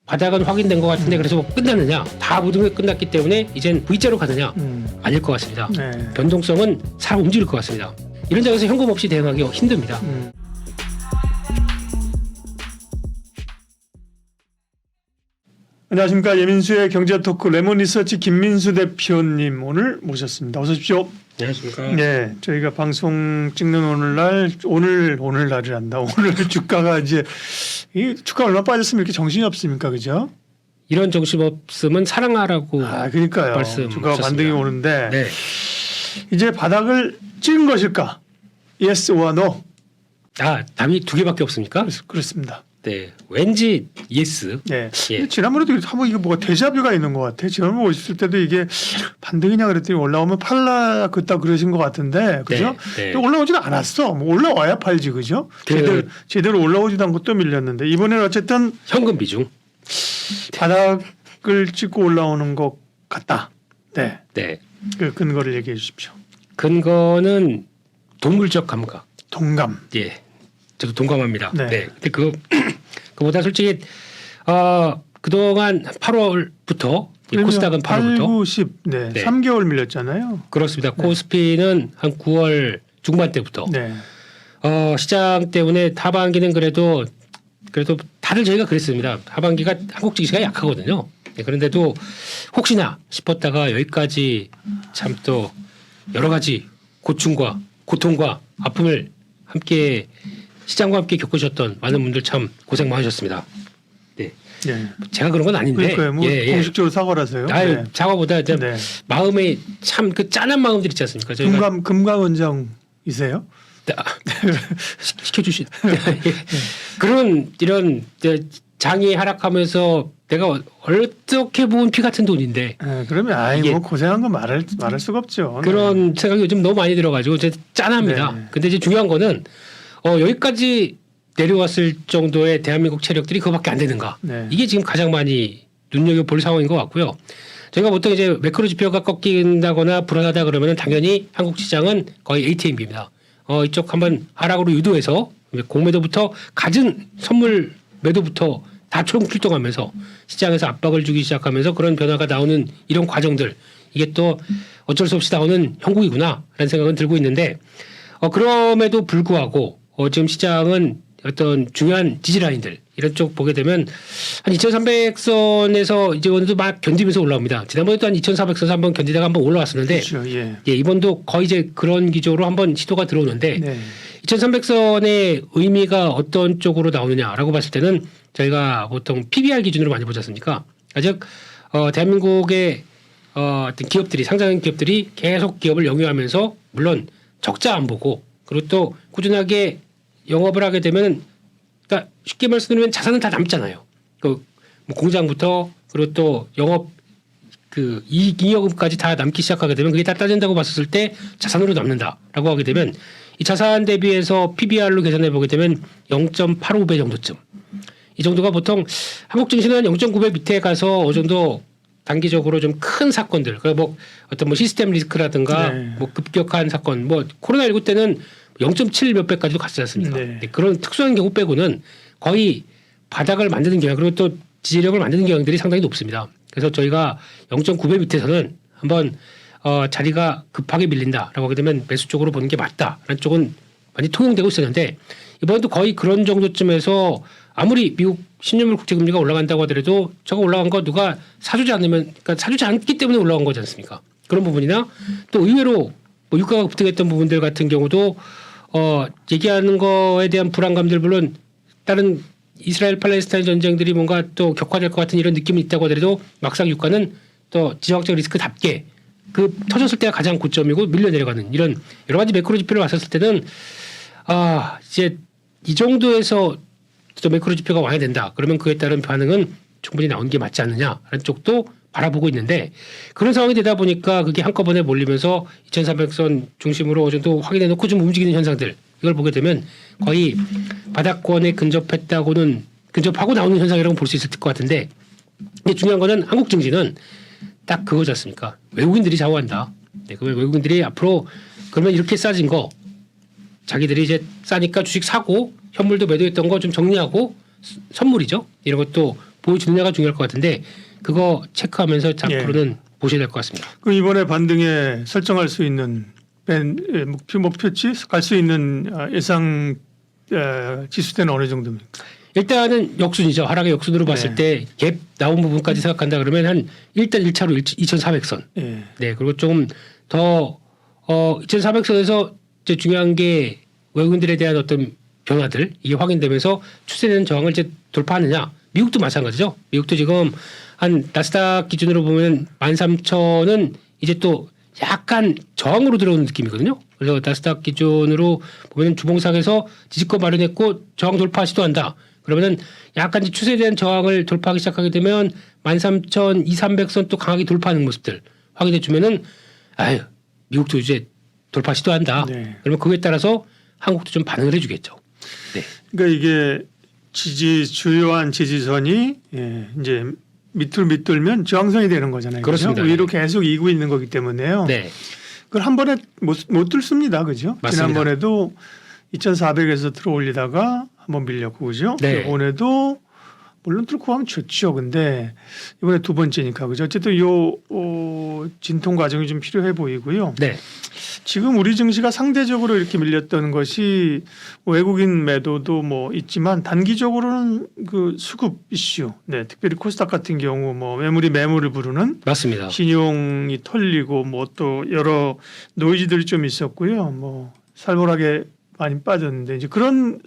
바닥은 확인된 것 같은데 그래서 뭐 끝났느냐? 다 모든 게 끝났기 때문에 이젠 V자로 가느냐? 아닐 것 같습니다. 네. 변동성은 잘 움직일 것 같습니다. 이런 장에서 현금 없이 대응하기 힘듭니다. 안녕하십니까. 예민수의 경제토크 레몬리서치 김민수 대표님 오늘 모셨습니다. 어서 오십시오. 안녕하십니까. 네, 저희가 방송 찍는 오늘날이란다. 오늘 주가가 이제 이 주가 얼마 빠졌으면 이렇게 정신이 없습니까, 그죠? 이런 정신 없음은 사랑하라고 그러니까요. 말씀 주가 하셨습니다. 반등이 오는데 네. 이제 바닥을 찍은 것일까? Yes or no? 답이 두 개밖에 없습니까? 그렇습니다. 네, 왠지 예스. 네. 예. 근데 지난번에도 한번 이게 뭐가 데자뷰가 있는 것 같아. 지난번에 오셨을 때도 이게 반등이냐 그랬더니 올라오면 팔라 그따 그러신 것 같은데, 그죠? 네. 또 올라오지도 않았어. 뭐 올라와야 팔지, 그죠? 제대로 올라오지도 않고 또 밀렸는데 이번에는 어쨌든 현금 비중. 바닥을 찍고 올라오는 것 같다. 네. 네. 그 근거를 얘기해 주십시오. 근거는 동물적 감각. 동감. 예. 저도 동감합니다. 네. 네. 근데 그보다 솔직히 그동안 8월부터 코스닥은 8, 8월부터 9, 10. 네. 네. 3개월 밀렸잖아요. 그렇습니다. 코스피는 한 9월 중반 때부터 네. 시장 때문에 하반기는 그래도 다들 저희가 그랬습니다. 하반기가 한국 증시가 약하거든요. 네, 그런데도 혹시나 싶었다가 여기까지 참 또 여러 가지 고충과 고통과 아픔을 함께 시장과 함께 겪으셨던 많은 분들 참 고생 많으셨습니다. 네, 네. 제가 그런 건 아닌데. 그러니까요. 뭐 공식적으로 사과하세요. 네. 사과보다 이제 네. 마음에 참 그 짠한 마음들 있지 않습니까? 저희가 금감원장이세요? 시켜주신 그런 이런 장이 하락하면서 내가 어떻게 보면 피 같은 돈인데 네, 그러면 이게 뭐 고생한 거 말할 수가 없죠. 그런 생각이 요즘 너무 많이 들어가지고 이제 짠합니다. 네. 근데 이제 중요한 거는 여기까지 내려왔을 정도의 대한민국 체력들이 그거밖에 안 되는가? 네. 이게 지금 가장 많이 눈여겨볼 상황인 것 같고요. 저희가 보통 이제 매크로 지표가 꺾인다거나 불안하다 그러면 당연히 한국 시장은 거의 ATM입니다. 이쪽 한번 하락으로 유도해서 공매도부터 갖은 선물 매도부터 다 총출동하면서 시장에서 압박을 주기 시작하면서 그런 변화가 나오는 이런 과정들 이게 또 어쩔 수 없이 나오는 형국이구나라는 생각은 들고 있는데 그럼에도 불구하고 지금 시장은 어떤 중요한 지지라인들 이런 쪽 보게 되면 한 2,300선에서 이제 오늘도 막 견디면서 올라옵니다. 지난번에도 한 2,400선 한번 견디다가 한번 올라왔었는데 그렇죠. 예. 이번도 거의 이제 그런 기조로 한번 시도가 들어오는데 네. 2,300선의 의미가 어떤 쪽으로 나오느냐라고 봤을 때는 저희가 보통 PBR 기준으로 많이 보지 않습니까? 아직 대한민국의 어떤 기업들이 상장한 기업들이 계속 기업을 영위하면서 물론 적자 안 보고 그리고 또 꾸준하게 영업을 하게 되면 그러니까 쉽게 말씀드리면 자산은 다 남잖아요. 뭐 공장부터 그리고 또 영업 그 이익잉여금까지 다 남기 시작하게 되면 그게 다 따진다고 봤을 때 자산으로 남는다라고 하게 되면 이 자산 대비해서 PBR로 계산해 보게 되면 0.85배 정도쯤. 이 정도가 보통 한국 증시는 0.9배 밑에 가서 어느 정도 단기적으로 좀 큰 사건들, 뭐 어떤 뭐 시스템 리스크라든가 네. 뭐 급격한 사건, 뭐 코로나19 때는 0.7 몇 배까지도 갔지 않습니까? 네. 그런 특수한 경우 빼고는 거의 바닥을 만드는 경향 그리고 또 지지력을 만드는 경향들이 상당히 높습니다. 그래서 저희가 0.9배 밑에서는 한번 자리가 급하게 밀린다라고 하게 되면 매수 쪽으로 보는 게 맞다라는 쪽은 많이 통용되고 있었는데 이번에도 거의 그런 정도쯤에서 아무리 미국 10년물 국제금리가 올라간다고 하더라도 저거 올라간 거 누가 사주지 않으면 그러니까 사주지 않기 때문에 올라간 거지 않습니까? 그런 부분이나 또 의외로 뭐 유가가 급등했던 부분들 같은 경우도 얘기하는 거에 대한 불안감들 물론 다른 이스라엘 팔레스타인 전쟁들이 뭔가 또 격화될 것 같은 이런 느낌이 있다고 하더라도 막상 유가는 또 지정학적 리스크답게 그 터졌을 때가 가장 고점이고 밀려 내려가는 이런 여러 가지 매크로 지표를 봤었을 때는 이제 이 정도에서 또 매크로 지표가 와야 된다. 그러면 그에 따른 반응은 충분히 나온 게 맞지 않느냐라는 쪽도 바라보고 있는데 그런 상황이 되다 보니까 그게 한꺼번에 몰리면서 2,400선 중심으로 어느 정도 확인해 놓고 좀 움직이는 현상들 이걸 보게 되면 거의 바닥권에 근접하고 나오는 현상이라고 볼 수 있을 것 같은데 근데 중요한 거는 한국 증시는 딱 그거지 않습니까? 외국인들이 좌우한다. 그 외국인들이 앞으로 그러면 이렇게 싸진 거 자기들이 이제 싸니까 주식 사고 현물도 매도했던 거 좀 정리하고 선물이죠. 이런 것도 보여주느냐가 중요할 것 같은데 그거 체크하면서 앞으로는 보셔야 될 것 같습니다. 그 이번에 반등에 설정할 수 있는 목표치 갈 수 있는 예상 지수대는 어느 정도입니까? 일단은 역순이죠. 하락의 역순으로 봤을 때 갭 나온 부분까지 생각한다 그러면 일단 1차로 2,400선. 예. 네, 그리고 조금 더 2,400선에서 이제 중요한 게 외국인들에 대한 어떤 변화들 이게 확인되면서 추세되는 저항을 이제 돌파하느냐. 미국도 마찬가지죠. 미국도 지금 한 나스닥 기준으로 보면 13,000은 이제 또 약간 저항으로 들어오는 느낌이거든요. 그래서 나스닥 기준으로 보면 주봉상에서 지지권 마련했고 저항 돌파 시도한다. 그러면은 약간 이제 추세에 대한 저항을 돌파하기 시작하게 되면 13,200~300선 또 강하게 돌파하는 모습들 확인해 주면은 아유 미국도 이제 돌파 시도한다. 네. 그러면 그에 따라서 한국도 좀 반응을 해주겠죠. 네. 그러니까 이게 주요한 지지선이 이제 밑으로 밑돌면 저항선이 되는 거잖아요. 그렇습니다. 그죠? 위로 계속 이고 있는 거기 때문에요. 네. 그걸 한 번에 못 뚫습니다. 그죠? 맞습니다. 지난번에도 2,400에서 들어올리다가 한번 밀렸고 그죠? 네. 이번에도 물론 뚫고 하면 좋죠. 근데 이번에 두 번째니까 그죠? 어쨌든 요 진통 과정이 좀 필요해 보이고요. 네. 지금 우리 증시가 상대적으로 이렇게 밀렸던 것이 외국인 매도도 뭐 있지만 단기적으로는 그 수급 이슈, 네, 특별히 코스닥 같은 경우 뭐 매물이 매물을 부르는 맞습니다. 신용이 털리고 뭐 또 여러 노이즈들이 좀 있었고요. 뭐 살벌하게 많이 빠졌는데 이제 그런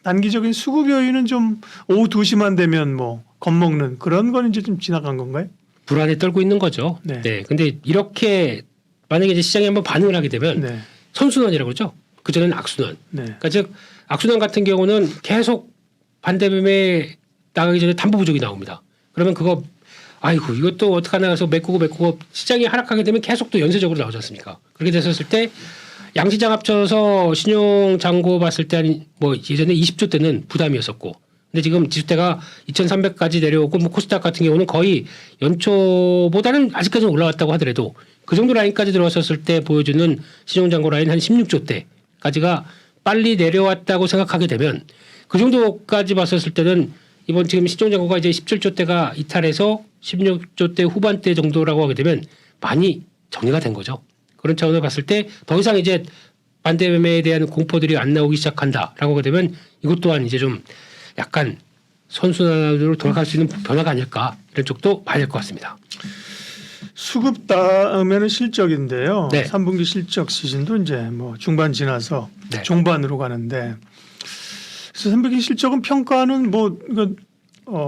단기적인 수급 요인은 좀 오후 2시만 되면 뭐 겁먹는 그런 건 이제 좀 지나간 건가요? 불안에 떨고 있는 거죠. 네. 네. 근데 이렇게 만약에 이제 시장이 한번 반응을 하게 되면 네. 선순환이라고 그러죠. 그전에는 악순환. 네. 그러니까 즉 악순환 같은 경우는 계속 반대매매 나가기 전에 담보 부족이 나옵니다. 그러면 그거 아이고 이것도 어떡하나 해서 메꾸고 시장이 하락하게 되면 계속 또 연쇄적으로 나오지 않습니까? 그렇게 됐었을 때 양시장 합쳐서 신용 잔고 봤을 때 한 뭐 예전에 20조 때는 부담이었었고 근데 지금 지수대가 2,300까지 내려오고 뭐 코스닥 같은 경우는 거의 연초보다는 아직까지는 올라왔다고 하더라도 그 정도 라인까지 들어왔었을 때 보여주는 신용 잔고 라인 한 16조 대까지가 빨리 내려왔다고 생각하게 되면 그 정도까지 봤었을 때는 이번 지금 신용 잔고가 이제 17조 대가 이탈해서 16조 대 후반대 정도라고 하게 되면 많이 정리가 된 거죠. 그런 차원을 봤을 때 더 이상 이제 반대 매매에 대한 공포들이 안 나오기 시작한다라고 하게 되면 이것 또한 이제 좀 약간 선순환으로 돌아갈 수 있는 변화가 아닐까 이런 쪽도 봐야 될 것 같습니다. 수급 다음에는 실적인데요. 네. 3분기 실적 시즌도 이제 뭐 중반 지나서 네. 종반으로 가는데 그래서 3분기 실적은 평가는 뭐 이거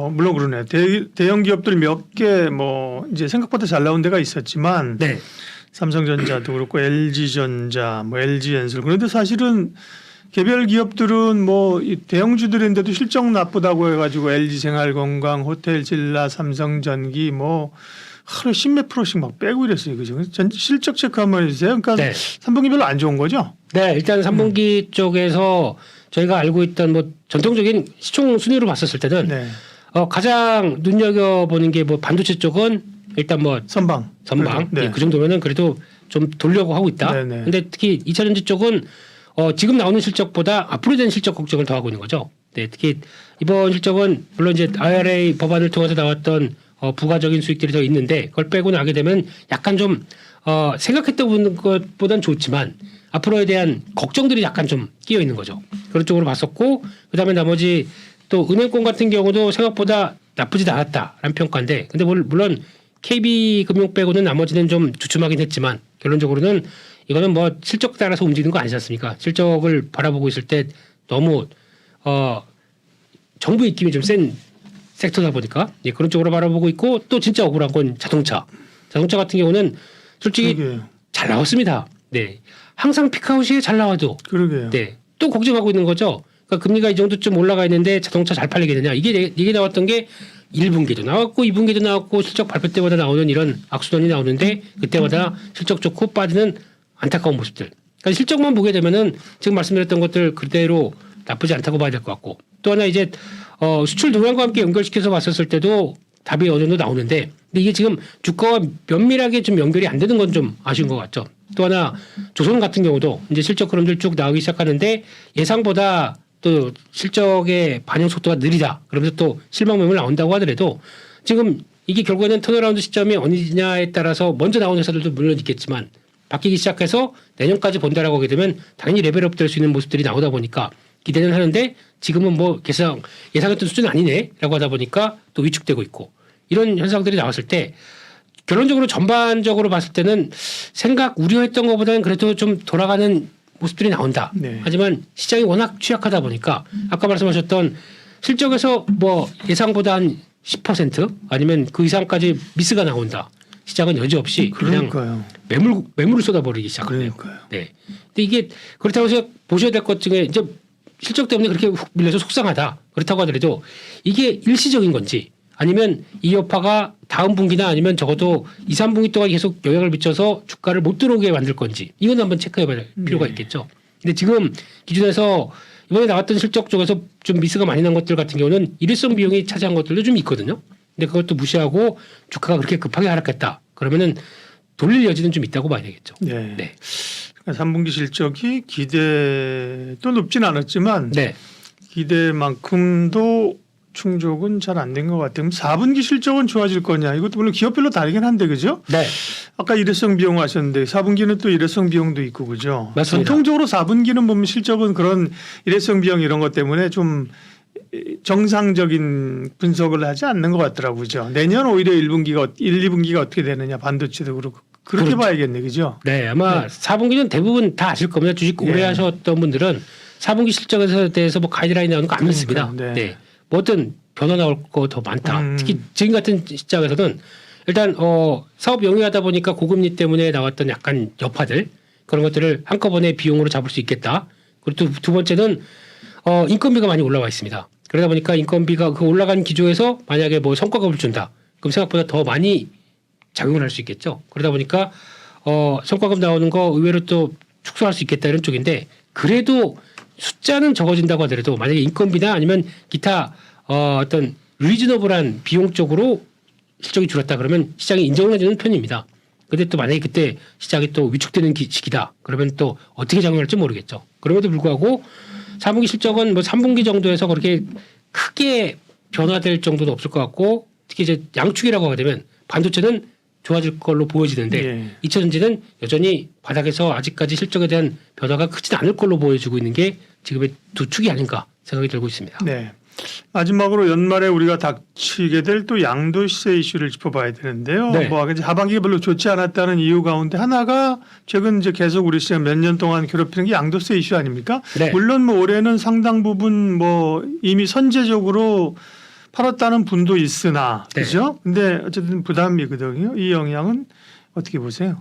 물론 그러네. 대형 기업들 몇 개 뭐 이제 생각보다 잘 나온 데가 있었지만 네. 삼성전자도 그렇고 LG전자, 뭐 LG엔솔 그런데 사실은 개별 기업들은 뭐 이 대형주들인데도 실적 나쁘다고 해가지고 LG생활건강, 호텔진라, 삼성전기 뭐 하루에 10몇 프로씩 막 빼고 이랬어요. 그죠? 실적 체크 한번 해주세요. 그러니까 네. 3분기 별로 안 좋은 거죠? 네, 일단 3분기 쪽에서 저희가 알고 있던 뭐 전통적인 시총 순위로 봤었을 때는 네. 가장 눈여겨보는 게 뭐 반도체 쪽은 일단 뭐 선방. 전방 네. 그 정도면은 그래도 좀 돌려고 하고 있다. 네네. 근데 특히 2차전지 쪽은 지금 나오는 실적보다 앞으로 된 실적 걱정을 더 하고 있는 거죠. 네, 특히 이번 실적은 물론 이제 IRA 법안을 통해서 나왔던 부가적인 수익들이 더 있는데 그걸 빼고 나게 되면 약간 좀 생각했던 것보단 좋지만 앞으로에 대한 걱정들이 약간 좀 끼어 있는 거죠. 그런 쪽으로 봤었고 그다음에 나머지 또 은행권 같은 경우도 생각보다 나쁘지 않았다라는 평가인데 근데 물론 KB금융 빼고는 나머지는 좀 주춤하긴 했지만 결론적으로는 이거는 뭐 실적 따라서 움직이는 거 아니지 않습니까? 실적을 바라보고 있을 때 너무 정부 입김이 좀 센 섹터다 보니까 예, 그런 쪽으로 바라보고 있고 또 진짜 억울한 건 자동차 같은 경우는 솔직히 그러게요. 잘 나왔습니다. 네, 항상 피크아웃이 잘 나와도 그러게요. 네, 또 걱정하고 있는 거죠. 그러니까 금리가 이 정도쯤 올라가 있는데 자동차 잘 팔리겠느냐 이게 나왔던 게 1분기도 나왔고 2분기도 나왔고 실적 발표 때마다 나오는 이런 악순환이 나오는데 그때마다 실적 좋고 빠지는 안타까운 모습들. 그러니까 실적만 보게 되면은 지금 말씀드렸던 것들 그대로 나쁘지 않다고 봐야 될 것 같고 또 하나 이제 수출 동향과 함께 연결시켜서 봤었을 때도 답이 어느 정도 나오는데 근데 이게 지금 주가와 면밀하게 좀 연결이 안 되는 건 좀 아쉬운 것 같죠. 또 하나 조선 같은 경우도 이제 실적 흐름들 쭉 나오기 시작하는데 예상보다 또 실적의 반영 속도가 느리다. 그러면서 또 실망 매물 나온다고 하더라도 지금 이게 결국에는 턴어라운드 시점이 어디냐에 따라서 먼저 나오는 회사들도 물론 있겠지만 바뀌기 시작해서 내년까지 본다라고 하게 되면 당연히 레벨업 될 수 있는 모습들이 나오다 보니까 기대는 하는데 지금은 뭐 예상했던 수준은 아니네라고 하다 보니까 또 위축되고 있고 이런 현상들이 나왔을 때 결론적으로 전반적으로 봤을 때는 우려했던 것보다는 그래도 좀 돌아가는 모습들이 나온다. 네. 하지만 시장이 워낙 취약하다 보니까 아까 말씀하셨던 실적에서 뭐 예상보다 한 10% 아니면 그 이상까지 미스가 나온다. 시장은 여지없이 그냥 그러니까요. 매물을 쏟아버리기 시작해요. 그러니까요. 네. 근데 이게 그렇다고 해서 보셔야 될 것 중에 이제 실적 때문에 그렇게 훅 밀려서 속상하다. 그렇다고 하더라도 이게 일시적인 건지 아니면 이 여파가 다음 분기나 아니면 적어도 2, 3분기 동안 계속 영향을 미쳐서 주가를 못 들어오게 만들 건지 이건 한번 체크해봐야 할 필요가 있겠죠. 근데 지금 기준에서 이번에 나왔던 실적 쪽에서 좀 미스가 많이 난 것들 같은 경우는 일회성 비용이 차지한 것들도 좀 있거든요. 근데 그것도 무시하고 주가가 그렇게 급하게 하락했다. 그러면은 돌릴 여지는 좀 있다고 봐야 되겠죠. 네. 네. 3분기 실적이 기대도 높진 않았지만 네. 기대만큼도 충족은 잘 안 된 것 같아요. 4분기 실적은 좋아질 거냐? 이것도 물론 기업별로 다르긴 한데 그죠? 네. 아까 일회성 비용 하셨는데 4분기는 또 일회성 비용도 있고 그죠? 맞습니다. 전통적으로 4분기는 보면 실적은 그런 일회성 비용 이런 것 때문에 좀 정상적인 분석을 하지 않는 것 같더라고요. 그죠? 내년 오히려 1, 2분기가 어떻게 되느냐 반도체도 그렇고 그렇게 그렇죠. 봐야겠네. 그죠? 네. 아마 네. 4분기는 대부분 다 아실 겁니다. 주식 오래 네. 하셨던 분들은 4분기 실적에 대해서 뭐 가이드라인 나오는 거 안 믿습니다. 네. 네. 뭐 어떤 변화 나올 거 더 많다. 특히 지금 같은 시장에서는 일단 사업 영위하다 보니까 고금리 때문에 나왔던 약간 여파들 그런 것들을 한꺼번에 비용으로 잡을 수 있겠다. 그리고 또 두 번째는 인건비가 많이 올라와 있습니다. 그러다 보니까 인건비가 그 올라간 기조에서 만약에 뭐 성과급을 준다. 그럼 생각보다 더 많이 작용을 할 수 있겠죠. 그러다 보니까 성과급 나오는 거 의외로 또 축소할 수 있겠다 이런 쪽인데 그래도 숫자는 적어진다고 하더라도 만약에 인건비나 아니면 기타 어떤 리즈너블한 비용 쪽으로 실적이 줄었다 그러면 시장이 인정을 해주는 편입니다. 근데 또 만약에 그때 시장이 또 위축되는 시기다 그러면 또 어떻게 작용할지 모르겠죠. 그럼에도 불구하고 4분기 실적은 뭐 3분기 정도에서 그렇게 크게 변화될 정도는 없을 것 같고 특히 이제 양축이라고 하게 되면 반도체는 좋아질 걸로 보여지는데 예. 2차전지는 여전히 바닥에서 아직까지 실적에 대한 변화가 크진 않을 걸로 보여지고 있는 게 지금의 두 축이 아닌가 생각이 들고 있습니다. 네. 마지막으로 연말에 우리가 닥치게 될 또 양도세 이슈를 짚어봐야 되는데요. 네. 뭐 하반기가 별로 좋지 않았다는 이유 가운데 하나가 최근 이제 계속 우리 시장 몇 년 동안 괴롭히는 게 양도세 이슈 아닙니까? 네. 물론 뭐 올해는 상당 부분 뭐 이미 선제적으로 팔았다는 분도 있으나 네. 그죠? 근데 어쨌든 부담이거든요. 이 영향은 어떻게 보세요?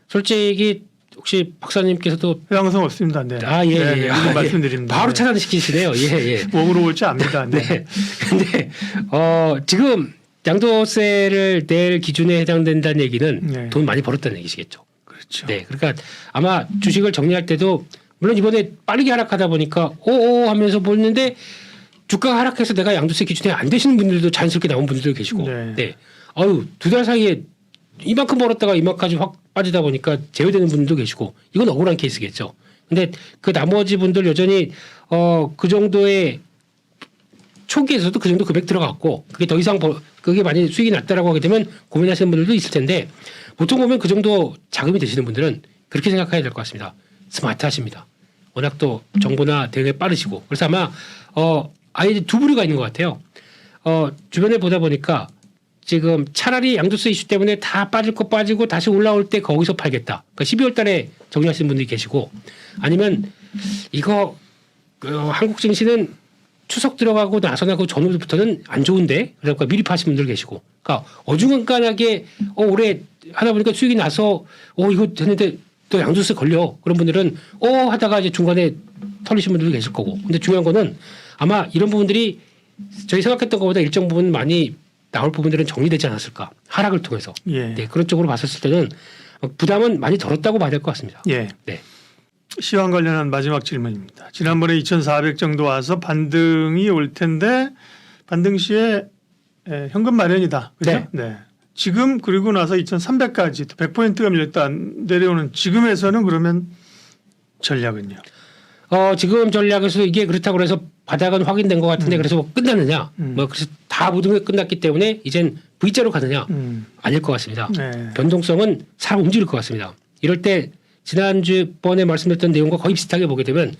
솔직히 혹시 박사님께서도 해당성 없습니다. 네. 예. 네, 네. 아, 말씀드립니다. 바로 네. 차단시키시네요. 예. 몸으로 올 줄 압니다. 네. 네. 근데 지금 양도세를 낼 기준에 해당된다는 얘기는 네. 돈 많이 벌었다는 얘기시겠죠. 그렇죠. 네. 그러니까 아마 주식을 정리할 때도 물론 이번에 빠르게 하락하다 보니까 오오 하면서 보는데 주가가 하락해서 내가 양도세 기준에 안 되시는 분들도 자연스럽게 나온 분들도 계시고. 네. 네. 두 달 사이에 이만큼 벌었다가 이만까지 확 빠지다 보니까 제외되는 분들도 계시고 이건 억울한 케이스겠죠. 근데 그 나머지 분들 여전히 그 정도의 초기에서도 그 정도 금액 들어갔고 그게 더 이상 그게 많이 수익이 났다라고 하게 되면 고민하시는 분들도 있을 텐데 보통 보면 그 정도 자금이 되시는 분들은 그렇게 생각해야 될 것 같습니다. 스마트하십니다. 워낙 또 정보나 대응에 빠르시고 그래서 아마 아예 두 부류가 있는 것 같아요. 주변에 보다 보니까 지금 차라리 양도세 이슈 때문에 다 빠질 거 빠지고 다시 올라올 때 거기서 팔겠다. 그러니까 12월 달에 정리하시는 분들이 계시고 아니면 이거 한국 증시는 추석 들어가고 나서나 그 전후부터는 안 좋은데 그러니까 미리 파신 분들 계시고 그러니까 어중간하게 올해 하다 보니까 수익이 나서 이거 됐는데 또 양도세 걸려 그런 분들은 하다가 이제 중간에 털리신 분들도 계실 거고 근데 중요한 거는 아마 이런 부분들이 저희 생각했던 것보다 일정 부분 많이 나올 부분들은 정리되지 않았을까 하락을 통해서 예. 네, 그런 쪽으로 봤었을 때는 부담은 많이 덜었다고 봐야 될 것 같습니다. 예. 네. 시황 관련한 마지막 질문입니다. 지난번에 2,400 정도 와서 반등이 올 텐데 반등 시에 현금 마련이다. 그죠? 네. 지금 그리고 나서 2,300까지 또 100%가 밀렸다 내려오는 지금에서는 그러면 전략은요? 지금 전략에서 이게 그렇다고 해서 바닥은 확인된 것 같은데 그래서 뭐 끝났느냐? 뭐 그래서 다 모든 게 끝났기 때문에 이젠 V자로 가느냐? 아닐 것 같습니다. 네. 변동성은 사람 움직일 것 같습니다. 이럴 때 지난주번에 말씀드렸던 내용과 거의 비슷하게 보게 되면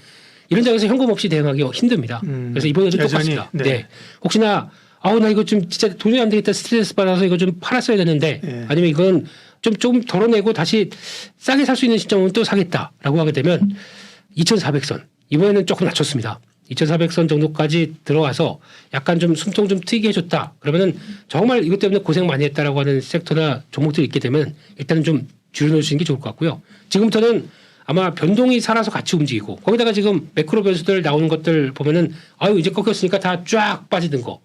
이런 장에서 현금 없이 대응하기 힘듭니다. 그래서 이번에도 여전히, 똑같습니다. 네. 네. 혹시나 나 이거 좀 진짜 돈이 안 되겠다 스트레스 받아서 이거 좀 팔았어야 되는데 네. 아니면 이건 좀 덜어내고 다시 싸게 살 수 있는 시점은 또 사겠다라고 하게 되면 2,400선 이번에는 조금 낮췄습니다. 2,400선 정도까지 들어와서 약간 좀 숨통 좀 트이게 해줬다. 그러면은 정말 이것 때문에 고생 많이 했다라고 하는 섹터나 종목들이 있게 되면 일단은 좀 줄여놓으시는 게 좋을 것 같고요. 지금부터는 아마 변동이 살아서 같이 움직이고 거기다가 지금 매크로 변수들 나오는 것들 보면은 이제 꺾였으니까 다 쫙 빠지는 거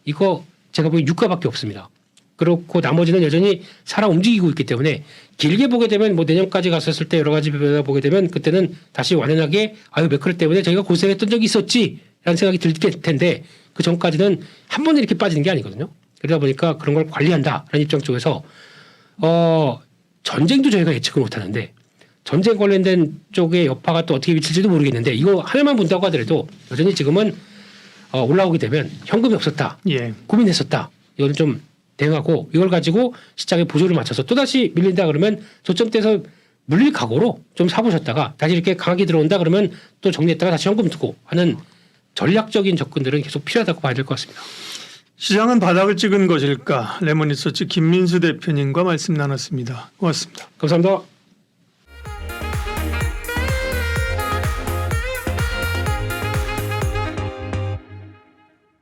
이거 제가 보기엔 유가밖에 없습니다. 그렇고 나머지는 여전히 살아 움직이고 있기 때문에 길게 보게 되면 뭐 내년까지 갔었을 때 여러 가지 변화 보게 되면 그때는 다시 완연하게 매크로 때문에 저희가 고생했던 적이 있었지라는 생각이 들 텐데 그 전까지는 한 번에 이렇게 빠지는 게 아니거든요. 그러다 보니까 그런 걸 관리한다라는 입장 쪽에서 전쟁도 저희가 예측을 못하는데 전쟁 관련된 쪽의 여파가 또 어떻게 미칠지도 모르겠는데 이거 하나만 본다고 하더라도 여전히 지금은 올라오게 되면 현금이 없었다. 예. 고민했었다. 이거는 좀 대응하고 이걸 가지고 시장에 보조를 맞춰서 또다시 밀린다 그러면 저점대에서 물릴 각오로 좀 사보셨다가 다시 이렇게 강하게 들어온다 그러면 또 정리했다가 다시 현금 두고 하는 전략적인 접근들은 계속 필요하다고 봐야 될 것 같습니다. 시장은 바닥을 찍은 것일까? 레몬리서치 김민수 대표님과 말씀 나눴습니다. 고맙습니다. 감사합니다.